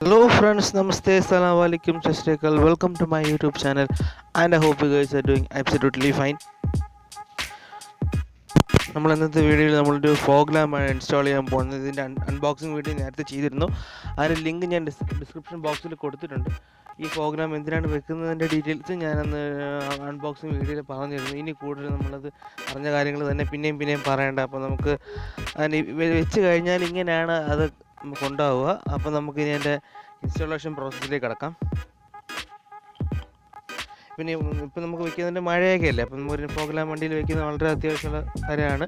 Hello friends, namaste, assalamu alaikum, Shashrikal. Welcome to my YouTube channel and I hope you guys are doing absolutely fine. നമ്മൾ ഇന്നത്തെ വീഡിയോയിൽ നമ്മളൊരു fog ലാമ്പാണ് install ചെയ്യാൻ പോകുന്നത്. ഇതിൻ്റെ unboxing video നേരത്തെ ചെയ്തിരുന്നു. അതിൻ്റെ ലിങ്ക് ഞാൻ ഡിസ്ക്രിപ്ഷൻ ബോക്സിൽ കൊടുത്തിട്ടുണ്ട്. ഈ ഫോഗ് ലാമ്പ് എന്തിനാണ് വെക്കുന്നതിൻ്റെ ഡീറ്റെയിൽസ് ഞാനന്ന് അൺബോക്സിങ് വീഡിയോയിൽ പറഞ്ഞിരുന്നു. ഇനി കൂടുതൽ നമ്മളത് പറഞ്ഞ കാര്യങ്ങൾ തന്നെ പിന്നെയും പറയേണ്ട. അപ്പോൾ നമുക്ക് അതിന് വെച്ച് കഴിഞ്ഞാൽ ഇങ്ങനെയാണ് അത് കൊണ്ടുപോവുക. അപ്പോൾ നമുക്കിനി എൻ്റെ ഇൻസ്റ്റാളേഷൻ പ്രോസസ്സിലേക്ക് കടക്കാം. പിന്നെ ഇപ്പം നമുക്ക് വെക്കുന്നതിൻ്റെ മഴയൊക്കെ അല്ലേ, അപ്പം ഒരു ഫോഗ് ലാമ്പ് വണ്ടിയിൽ വെക്കുന്നത് വളരെ അത്യാവശ്യമുള്ള കാര്യമാണ്.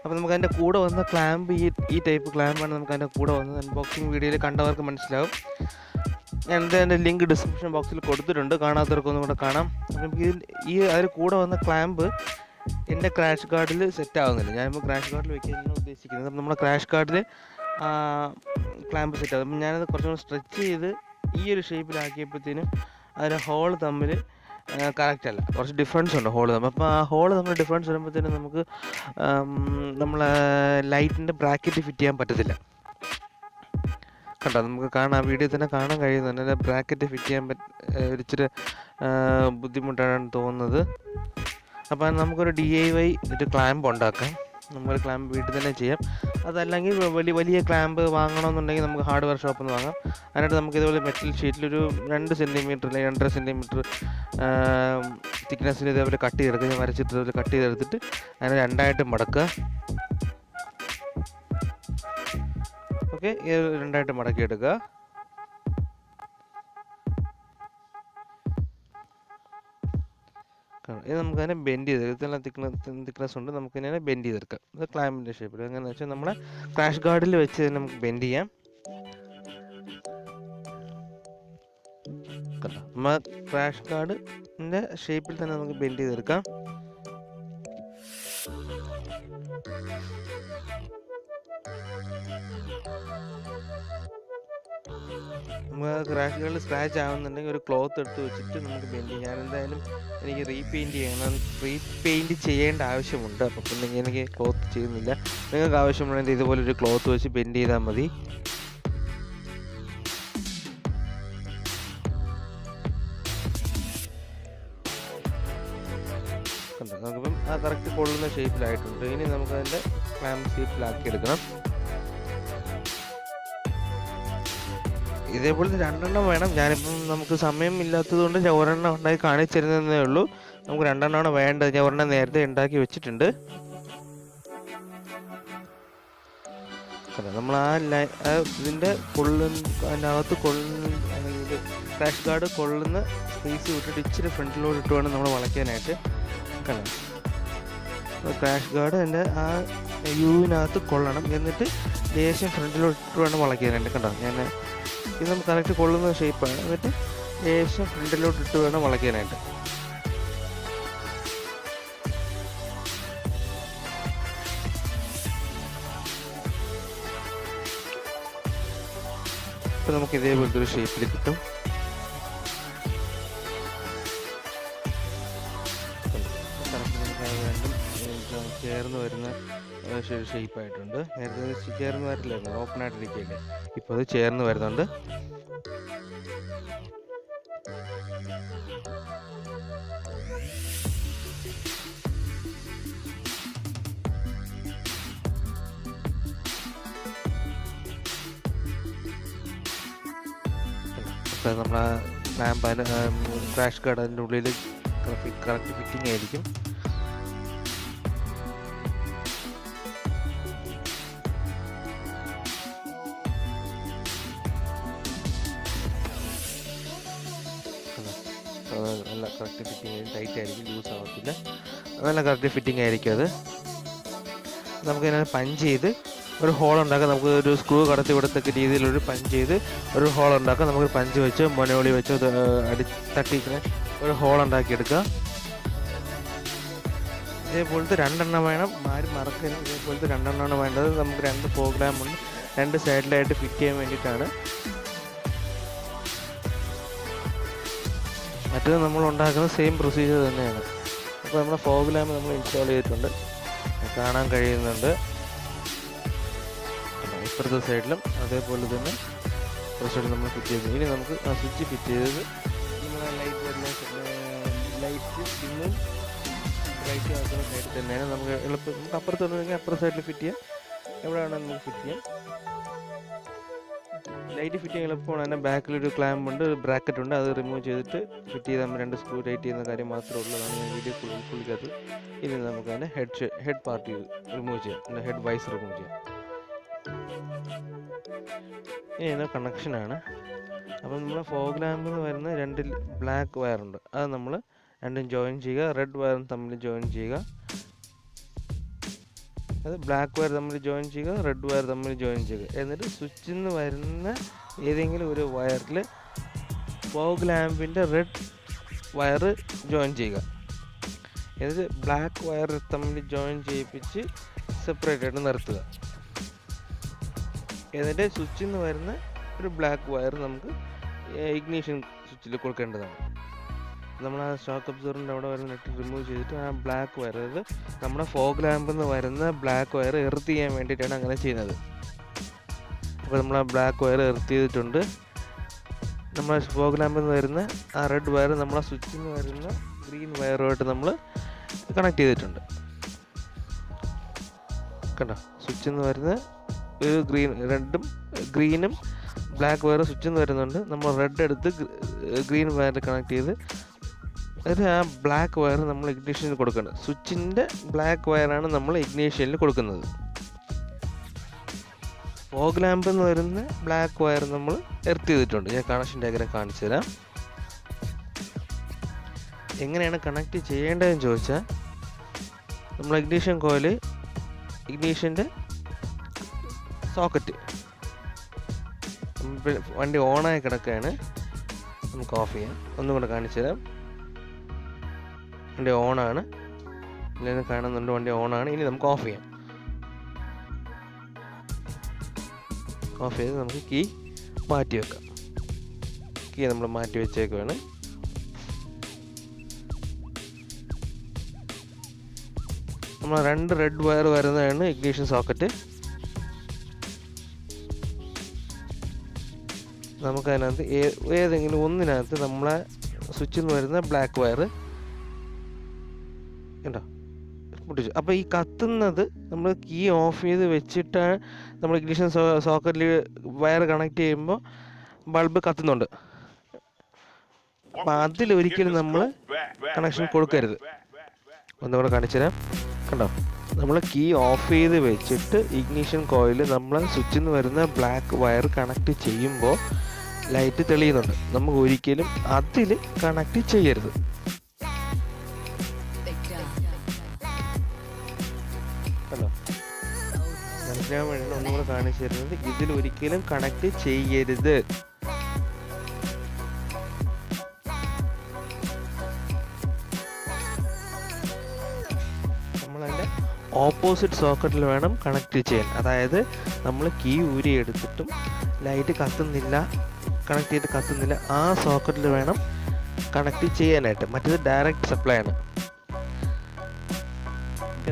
അപ്പോൾ നമുക്ക് അതിൻ്റെ കൂടെ വന്ന ക്ലാമ്പ് ഈ ടൈപ്പ് ക്ലാമ്പാണ് നമുക്ക് അതിൻ്റെ കൂടെ വന്നത്. അൺബോക്സിങ് വീഡിയോയിൽ കണ്ടവർക്ക് മനസ്സിലാവും. ഞാൻ എൻ്റെ ലിങ്ക് ഡിസ്ക്രിപ്ഷൻ ബോക്സിൽ കൊടുത്തിട്ടുണ്ട്, കാണാത്തവർക്കൊന്നും കൂടെ കാണാം. അപ്പം അതിൽ കൂടെ വന്ന ക്ലാമ്പ് എൻ്റെ ക്രാഷ് കാർഡിൽ സെറ്റ് ആവുന്നില്ല. ഞാനിപ്പോൾ ക്രാഷ് കാർഡിൽ വെക്കാനാണ് ഉദ്ദേശിക്കുന്നത്. അപ്പം നമ്മുടെ ക്രാഷ് കാർഡിൽ ക്ലാമ്പ് സെറ്റ് ആകും. അപ്പം ഞാനത് കുറച്ചുകൂടി സ്ട്രെച്ച് ചെയ്ത് ഈ ഒരു ഷേപ്പിലാക്കിയപ്പോഴത്തേനും അതിൻ്റെ ഹോൾ തമ്മിൽ കറക്റ്റ് അല്ല, കുറച്ച് ഡിഫറൻസ് ഉണ്ട് ഹോൾ തമ്മിൽ. അപ്പോൾ ആ ഹോൾ തമ്മിൽ ഡിഫറൻസ് വരുമ്പോഴത്തേനും നമുക്ക് നമ്മളെ ലൈറ്റിൻ്റെ ബ്രാക്കറ്റ് ഫിറ്റ് ചെയ്യാൻ പറ്റത്തില്ല. കണ്ടോ, നമുക്ക് കാണാം, വീഡിയോ തന്നെ കാണാൻ കഴിയുന്നുണ്ട്. അതിൻ്റെ ബ്രാക്കറ്റ് ഫിറ്റ് ചെയ്യാൻ ഒരിച്ചിരി ബുദ്ധിമുട്ടാണ് തോന്നുന്നത്. അപ്പോൾ നമുക്കൊരു DIY ഒരു ക്ലാമ്പ് ഉണ്ടാക്കാം. നമ്മൾ ക്ലാമ്പ് വീട്ടിൽ തന്നെ ചെയ്യാം. അതല്ലെങ്കിൽ വലിയ ക്ലാമ്പ് വാങ്ങണമെന്നുണ്ടെങ്കിൽ നമുക്ക് ഹാർഡ്വെയർ ഷോപ്പിൽ നിന്ന് വാങ്ങാം. അതിനായിട്ട് നമുക്ക് ഇതുപോലെ മെറ്റൽ ഷീറ്റിലൊരു 2 സെൻറ്റിമീറ്റർ അല്ലെങ്കിൽ 2.5 സെൻറ്റിമീറ്റർ തിക്നെസ്സിൽ ഇതേപോലെ കട്ട് ചെയ്തെടുക്കുക. ഞാൻ വരച്ചിട്ട് ഇതുപോലെ കട്ട് ചെയ്തെടുത്തിട്ട് അതിനെ രണ്ടായിട്ട് മടക്കുക. ഓക്കെ, രണ്ടായിട്ട് മടക്കിയെടുക്കുക. ഇത് നമുക്കതിനെ ബെൻഡ് ചെയ്തെടുക്കാം. തിക്നെസ് ഉണ്ട്, നമുക്കിതിനെ ബെൻഡ് ചെയ്തെടുക്കാം. ഇത് ക്ലാമ്പിൻ്റെ ഷേപ്പിൽ എങ്ങനെയാണെന്ന് വെച്ചാൽ നമ്മളെ ക്രാഷ് ഗാർഡിൽ വെച്ച് നമുക്ക് ബെൻഡ് ചെയ്യാം. നമ്മൾ ക്രാഷ് ഗാർഡിൻ്റെ ഷേപ്പിൽ തന്നെ നമുക്ക് ബെൻഡ് ചെയ്തെടുക്കാം. നമുക്ക് ക്രാഷ് ഗാർഡിൽ സ്ക്രാച്ച് ആവുന്നുണ്ടെങ്കിൽ ഒരു ക്ലോത്ത് എടുത്ത് വെച്ചിട്ട് നമുക്ക് ബെൻഡ് ചെയ്യാം. ഞാൻ എന്തായാലും എനിക്ക് റീപെയിൻറ്റ് ചെയ്യേണ്ട ആവശ്യമുണ്ട്. അപ്പോൾ പിന്നെ എനിക്ക് ക്ലോത്ത് ചെയ്യുന്നില്ല. നിങ്ങൾക്ക് ആവശ്യമുണ്ടെങ്കിൽ ഇതുപോലൊരു ക്ലോത്ത് വെച്ച് ബെൻഡ് ചെയ്താൽ മതി. നമുക്കിപ്പം ആ കറക്റ്റ് കൊള്ളുന്ന ഷേപ്പിലായിട്ടുണ്ട്. ഇനി നമുക്കതിൻ്റെ ക്ലാമ്പ് ഷേപ്പിലാക്കി എടുക്കണം. ഇതേപോലത്തെ 2 വേണം. ഞാനിപ്പം നമുക്ക് സമയം ഇല്ലാത്തത് കൊണ്ട് ഞാൻ ഒരെണ്ണം ഉണ്ടാക്കി കാണിച്ചിരുന്നതേ ഉള്ളൂ. നമുക്ക് 2 വേണ്ടത്. ഞാൻ ഒരെണ്ണം നേരത്തെ ഉണ്ടാക്കി വെച്ചിട്ടുണ്ട്. നമ്മൾ ഇതിൻ്റെ അതിനകത്ത് ഇത് ക്രാഷ് ഗാർഡ് കൊള്ളുന്ന സ്പേസ് വിട്ടിട്ട് ഇച്ചിരി ഫ്രണ്ടിലോട്ട് ഇട്ട് വേണം നമ്മൾ വളയ്ക്കാനായിട്ട്. കണ്ടോ, ക്രാഷ് ഗാർഡ് എൻ്റെ ആ യുവിനകത്ത് കൊള്ളണം. എന്നിട്ട് ലേശം ഫ്രണ്ടിലോട്ട് ഇട്ട് വേണം വളയ്ക്കാനായിട്ട്. കണ്ടോ, ഞാൻ ഇത് നമുക്ക് കറക്റ്റ് കൊള്ളുന്ന ഷേപ്പാണ്. എന്നിട്ട് ലേശം ഫ്രണ്ടിലോട്ട് ഇട്ട് വേണം വളയ്ക്കാനായിട്ട്. ഇപ്പം നമുക്ക് ഇതേപോലത്തെ ഒരു ഷേപ്പിൽ കിട്ടും. രണ്ടും ചേർന്ന് വരുന്ന ഷേപ്പായിട്ടുണ്ട്. നേരത്തെ ചേർന്ന് വരില്ലായിരുന്നു, ഓപ്പൺ ആയിട്ടിരിക്കുകയല്ലേ. ഇപ്പോൾ അത് ചേർന്ന് വരുന്നുണ്ട്. അപ്പോൾ നമ്മളെ ലാമ്പ് ക്രാഷ് ഗാർഡ് അതിൻ്റെ ഉള്ളിൽ കറക്റ്റ് ഫിറ്റിംഗ് ആയിരിക്കും. നല്ല കറക്റ്റ് ഫിറ്റിംഗ് ആയിരിക്കും. ടൈറ്റ് ആയിരിക്കും, ലൂസ് ആവത്തില്ല. നല്ല കറക്റ്റ് ഫിറ്റിംഗ് ആയിരിക്കും. അത് നമുക്കിതിനെ പഞ്ച് ചെയ്ത് ഒരു ഹോൾ ഉണ്ടാക്കാം. നമുക്ക് ഒരു സ്ക്രൂ കടത്തി കൊടുത്തക്ക രീതിയിലൊരു പഞ്ച് ചെയ്ത് ഒരു ഹോൾ ഉണ്ടാക്കാം. നമുക്ക് പഞ്ച് വെച്ച് മൊനോളി വെച്ച് തട്ടിക്കുന്ന ഒരു ഹോൾ ഉണ്ടാക്കിയെടുക്കുക. ഇതേപോലത്തെ 2 വേണം. ആരും മറക്കരുത്, ഇതേപോലത്തെ 2 വേണ്ടത്. നമുക്ക് 2 ഫോഗ് ലാമ്പ് ഉണ്ട്, 2 സൈഡിലായിട്ട് ഫിറ്റ് ചെയ്യാൻ വേണ്ടിയിട്ടാണ്. മറ്റേത് നമ്മൾ ഉണ്ടാക്കുന്ന സെയിം പ്രൊസീജിയർ തന്നെയാണ്. അപ്പോൾ നമ്മുടെ ഫോഗ് ലാമ്പ് നമ്മൾ ഇൻസ്റ്റാൾ ചെയ്തിട്ടുണ്ട്, കാണാൻ കഴിയുന്നുണ്ട്. ഇപ്പുറത്തെ സൈഡിലും അതേപോലെ തന്നെ റെസ്റ്റോറൻറ്റ് നമ്മൾ ഫിറ്റ് ചെയ്തു. ഇനി നമുക്ക് ആ സ്വിച്ച് ഫിറ്റ് ചെയ്തത് നമ്മൾ ലൈറ്റ് ഇന്നും റൈറ്റ് ആക്കുന്ന സൈഡിൽ തന്നെയാണ്. നമുക്ക് എളുപ്പം നമുക്ക് അപ്പുറത്ത് വന്നിട്ടുണ്ടെങ്കിൽ അപ്പുറത്തെ സൈഡിൽ ഫിറ്റ് ചെയ്യാം, എവിടെ വേണമെങ്കിൽ നമുക്ക് ഫിറ്റ് ചെയ്യാം. ലൈറ്റ് ഫിറ്റ് ചെയ്യാൻ എളുപ്പമാണ്. അതിൻ്റെ ബാക്കിലൊരു ക്ലാമ്പ് ഉണ്ട്, ഒരു ബ്രാക്കറ്റ് ഉണ്ട്, അത് റിമൂവ് ചെയ്തിട്ട് ഫിറ്റ് ചെയ്താൽ നമ്മൾ 2 സ്ക്രൂ ടൈറ്റ് ചെയ്യുന്ന കാര്യം മാത്രമേ ഉള്ളൂ. അതാണ് ഞാൻ വീഡിയോ ഉൾക്കൊള്ളിക്കാത്തത്. ഇനി നമുക്ക് അതിൻ്റെ ഹെഡ് പാർട്ട് റിമൂവ് ചെയ്യാം, അതിൻ്റെ ഹെഡ് വൈസർ റിമൂവ് ചെയ്യാം. ഇനി ഇതിൻ്റെ കണക്ഷനാണ്. അപ്പം നമ്മൾ ഫോഗ് ലാമ്പിൽ നിന്ന് വരുന്ന 2 ബ്ലാക്ക് വയറുണ്ട്, അത് നമ്മൾ രണ്ടും ജോയിൻ ചെയ്യുക. റെഡ് വയറും തമ്മിൽ ജോയിൻ ചെയ്യുക. അത് ബ്ലാക്ക് വയർ തമ്മിൽ ജോയിൻ ചെയ്യുക, റെഡ് വയർ തമ്മിൽ ജോയിൻ ചെയ്യുക. എന്നിട്ട് സ്വിച്ചിൽ നിന്ന് വരുന്ന ഏതെങ്കിലും ഒരു വയറിൽ ഫോഗ് ലാമ്പിൻ്റെ റെഡ് വയർ ജോയിൻ ചെയ്യുക. എന്നിട്ട് ബ്ലാക്ക് വയർ തമ്മിൽ ജോയിൻ ചെയ്യിപ്പിച്ച് സെപ്പറേറ്റ് ആയിട്ട് നിർത്തുക. എന്നിട്ട് സ്വിച്ചിൽ നിന്ന് വരുന്ന ഒരു ബ്ലാക്ക് വയർ നമുക്ക് ഇഗ്നീഷൻ സ്വിച്ചിൽ കൊടുക്കേണ്ടതാണ്. നമ്മൾ ആ ഷോക്ക് അബ്സോർബറിൻ്റെ അവിടെ വരുന്ന നെറ്റ് റിമൂവ് ചെയ്തിട്ട് ആ ബ്ലാക്ക് വയർ, അതായത് നമ്മുടെ ഫോഗ് ലാമ്പിൽ നിന്ന് വരുന്ന ബ്ലാക്ക് വയർ എർത്ത് ചെയ്യാൻ വേണ്ടിയിട്ടാണ് അങ്ങനെ ചെയ്യുന്നത്. അപ്പോൾ നമ്മൾ ആ ബ്ലാക്ക് വയർ എർത്ത് ചെയ്തിട്ടുണ്ട്. നമ്മൾ ഫോഗ് ലാമ്പിൽ നിന്ന് വരുന്ന ആ റെഡ് വയർ നമ്മളെ സ്വിച്ചിൽ നിന്ന് വരുന്ന ഗ്രീൻ വയറുമായിട്ട് നമ്മൾ കണക്ട് ചെയ്തിട്ടുണ്ട്. കണ്ടോ, സ്വിച്ചിൽ നിന്ന് വരുന്ന ഒരു ഗ്രീനും ബ്ലാക്ക് വയർ സ്വിച്ചിൽ നിന്ന് വരുന്നുണ്ട്. നമ്മൾ റെഡ് എടുത്ത് ഗ്രീൻ വയറിൽ കണക്ട് ചെയ്ത് എന്നിട്ട് ആ ബ്ലാക്ക് വയർ നമ്മൾ ഇഗ്നീഷനിൽ കൊടുക്കണം. സ്വിച്ചിൻ്റെ ബ്ലാക്ക് വയറാണ് നമ്മൾ ഇഗ്നീഷനിൽ കൊടുക്കുന്നത്. ഫോഗ് ലാമ്പിൽ നിന്ന് വരുന്ന ബ്ലാക്ക് വയർ നമ്മൾ എർത്ത് ചെയ്തിട്ടുണ്ട്. ഞാൻ കണക്ഷൻ ഡയഗ്രം കാണിച്ചു തരാം. എങ്ങനെയാണ് കണക്ട് ചെയ്യേണ്ടതെന്ന് ചോദിച്ചാൽ, നമ്മൾ ഇഗ്നീഷൻ കോയിൽ, ഇഗ്നീഷൻ്റെ സോക്കറ്റ്, വണ്ടി ഓണായി കിടക്കുകയാണ്, നമുക്ക് ഓഫ് ചെയ്യാം. ഒന്നും കൂടെ കാണിച്ചു തരാം. വണ്ടി ഓണാണ്, ഇല്ലെന്ന് കാണുന്നുണ്ട്, വണ്ടി ഓണാണ്. ഇനി നമുക്ക് ഓഫ് ചെയ്യാം. ഓഫ് ചെയ്ത് നമുക്ക് കീ മാറ്റി വെക്കാം. കീ നമ്മൾ മാറ്റി വെച്ചേക്കുവാണ്. നമ്മൾ 2 റെഡ് വയർ വരുന്നതാണ് ഇഗ്നീഷൻ സോക്കറ്റ്. നമുക്കതിനകത്ത് ഏതെങ്കിലും ഒന്നിനകത്ത് നമ്മളെ സ്വിച്ചിൽ നിന്ന് വരുന്ന ബ്ലാക്ക് വയർ ഉണ്ടോ പൊട്ടിച്ചു. അപ്പോൾ ഈ കത്തുന്നത് നമ്മൾ കീ ഓഫ് ചെയ്ത് വെച്ചിട്ട് നമ്മൾ ഇഗ്നിഷൻ സോക്കറ്റിൽ വയർ കണക്ട് ചെയ്യുമ്പോൾ ബൾബ് കത്തുന്നുണ്ട്. അപ്പം അതിലൊരിക്കലും നമ്മൾ കണക്ഷൻ കൊടുക്കരുത്. ഒന്നുകൂടെ കാണിച്ചു തരാം. കണ്ടോ, നമ്മൾ കീ ഓഫ് ചെയ്ത് വെച്ചിട്ട് ഇഗ്നിഷൻ കോയിൽ നമ്മൾ സ്വിച്ചിൽ നിന്ന് വരുന്ന ബ്ലാക്ക് വയർ കണക്ട് ചെയ്യുമ്പോൾ ലൈറ്റ് തെളിയുന്നുണ്ട്. നമുക്ക് ഒരിക്കലും അതിൽ കണക്ട് ചെയ്യരുത്. കണ്ടോ, മനസ്സിലാൻ വേണ്ടി ഒന്നുകൂടെ കാണിച്ചു തരുന്നത്, ഇതിൽ ഒരിക്കലും കണക്ട് ചെയ്യരുത്. നമ്മളതിൻ്റെ ഓപ്പോസിറ്റ് സോക്കറ്റിൽ വേണം കണക്ട് ചെയ്യാൻ. അതായത് നമ്മൾ കീ ഊരി എടുത്തിട്ടും ലൈറ്റ് കത്തുന്നില്ല, കണക്ട് ചെയ്ത് കത്തുന്നില്ല, ആ സോക്കറ്റിൽ വേണം കണക്ട് ചെയ്യാനായിട്ട്. മറ്റേത് ഡയറക്റ്റ് സപ്ലൈ ആണ്.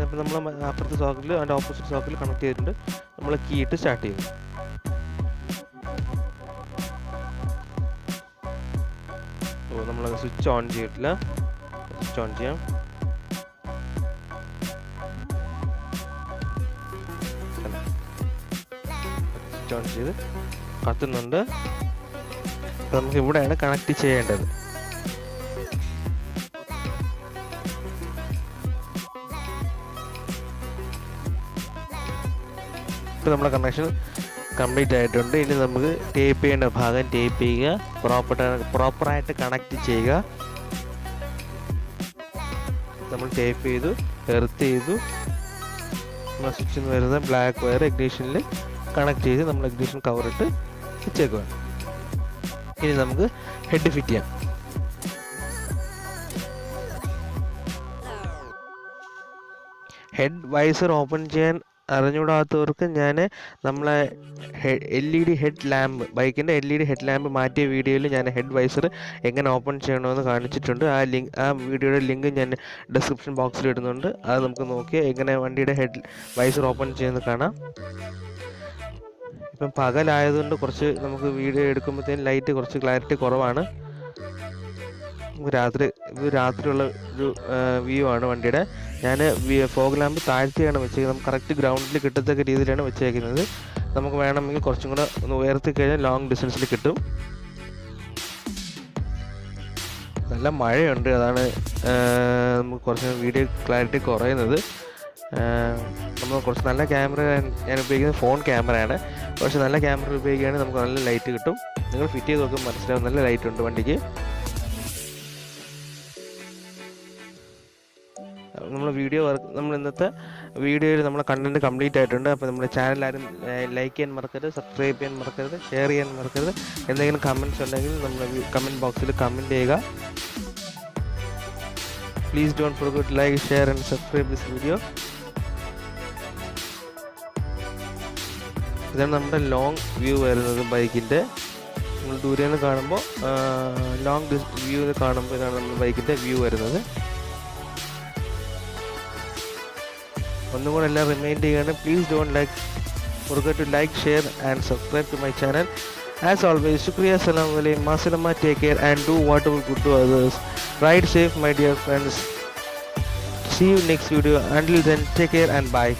അപ്പോൾ നമ്മൾ അപ്പുറത്തെ സോക്കറ്റിൽ, അതിൻ്റെ ഓപ്പോസിറ്റ് സോക്കറ്റിൽ കണക്ട് ചെയ്തിട്ടുണ്ട്. നമ്മൾ കീ ഇട്ട് സ്റ്റാർട്ട് ചെയ്യും. ഓ, നമ്മൾ സ്വിച്ച് ഓൺ ചെയ്തിട്ടില്ല. സ്വിച്ച് ഓൺ ചെയ്യാം. സ്വിച്ച് ഓൺ ചെയ്ത് കത്തുന്നുണ്ട്. നമുക്ക് ഇവിടെയാണ് കണക്ട് ചെയ്യേണ്ടത്. ഇപ്പോൾ നമ്മുടെ കണക്ഷൻ കംപ്ലീറ്റ് ആയിട്ടുണ്ട്. ഇനി നമുക്ക് ടേപ്പ് ചെയ്യേണ്ട ഭാഗം ടേപ്പ് ചെയ്യുക, പ്രോപ്പറായിട്ട് കണക്ട് ചെയ്യുക. നമ്മൾ ടേപ്പ് ചെയ്തു, എർത്ത് ചെയ്തു. നമ്മൾ സ്വിച്ചിൽ നിന്ന് വരുന്ന ബ്ലാക്ക് വയർ ഇഗ്നിഷനിൽ കണക്ട് ചെയ്ത് നമ്മൾ ഇഗ്നിഷൻ കവറിട്ട് വെച്ചേക്കുകയാണ്. ഇനി നമുക്ക് ഹെഡ് ഫിറ്റ് ചെയ്യാം. ഹെഡ് വൈസർ ഓപ്പൺ ചെയ്യാൻ അറിഞ്ഞുകൂടാത്തവർക്ക് ഞാൻ നമ്മളെ LED ഹെഡ് ലാമ്പ്, ബൈക്കിൻ്റെ LED ഹെഡ് ലാമ്പ് മാറ്റിയ വീഡിയോയിൽ ഞാൻ ഹെഡ് വൈസർ എങ്ങനെ ഓപ്പൺ ചെയ്യണമെന്ന് കാണിച്ചിട്ടുണ്ട്. ആ വീഡിയോയുടെ ലിങ്ക് ഞാൻ ഡിസ്ക്രിപ്ഷൻ ബോക്സിൽ ഇടുന്നുണ്ട്. അത് നമുക്ക് നോക്കിയാൽ എങ്ങനെ വണ്ടിയുടെ ഹെഡ് വൈസർ ഓപ്പൺ ചെയ്യുന്നത് കാണാം. ഇപ്പം പകലായതുകൊണ്ട് കുറച്ച് നമുക്ക് വീഡിയോ എടുക്കുമ്പോഴത്തേനും ലൈറ്റ് കുറച്ച് ക്ലാരിറ്റി കുറവാണ്. രാത്രിയുള്ള ഒരു വ്യൂ ആണ് വണ്ടിയുടെ. ഞാൻ ഫോഗ് ലാമ്പ് താഴ്ത്തിയാണ് വെച്ചേക്കുന്നത്. നമുക്ക് കറക്റ്റ് ഗ്രൗണ്ടിൽ കിട്ടത്തക്ക രീതിയിലാണ് വെച്ചേക്കുന്നത്. നമുക്ക് വേണമെങ്കിൽ കുറച്ചും കൂടെ ഒന്ന് ഉയർത്തി കഴിഞ്ഞാൽ ലോങ് ഡിസ്റ്റൻസിൽ കിട്ടും. നല്ല മഴയുണ്ട്, അതാണ് നമുക്ക് കുറച്ച് വീഡിയോ ക്ലാരിറ്റി കുറയുന്നത്. നമ്മൾ കുറച്ച് നല്ല ക്യാമറ, ഞാൻ ഉപയോഗിക്കുന്നത് ഫോൺ ക്യാമറയാണ്. കുറച്ച് നല്ല ക്യാമറ ഉപയോഗിക്കുകയാണെങ്കിൽ നമുക്ക് നല്ല ലൈറ്റ് കിട്ടും. നിങ്ങൾ ഫിറ്റ് ചെയ്ത് നോക്കുമ്പോൾ മനസ്സിലാവും, നല്ല ലൈറ്റ് ഉണ്ട് വണ്ടിക്ക്. നമ്മൾ ഇന്നത്തെ വീഡിയോയിൽ നമ്മളെ കണ്ടന്റ് കംപ്ലീറ്റ് ആയിട്ടുണ്ട്. അപ്പോൾ നമ്മുടെ ചാനൽ ആരും ലൈക്ക് ചെയ്യാൻ മറക്കരുത്, സബ്സ്ക്രൈബ് ചെയ്യാൻ മറക്കരുത്, ഷെയർ ചെയ്യാൻ മറക്കരുത്. എന്തെങ്കിലും കമൻറ്റ്സ് ഉണ്ടെങ്കിൽ നമ്മുടെ കമൻറ്റ് ബോക്സിൽ കമൻറ്റ് ചെയ്യുക. Please don't forget to like, share and subscribe this video. ഇതാണ് നമ്മുടെ ലോങ് വ്യൂ വരുന്നത് ബൈക്കിൻ്റെ. നമ്മൾ ദൂരെ നിന്ന് കാണുമ്പോൾ ലോങ് വ്യൂ കാണുമ്പോൾ ഇതാണ് നമ്മുടെ ബൈക്കിൻ്റെ വ്യൂ വരുന്നത്. ഒന്നും കൂടെ എല്ലാം റിമൈൻഡ് ചെയ്യുകയാണ്, please don't forget to like, share and subscribe to my channel. As always, shukriya, salam alaikum, masalama, take care and do whatever good to others. Ride safe, my dear friends. See you next video. Until then, take care and bye.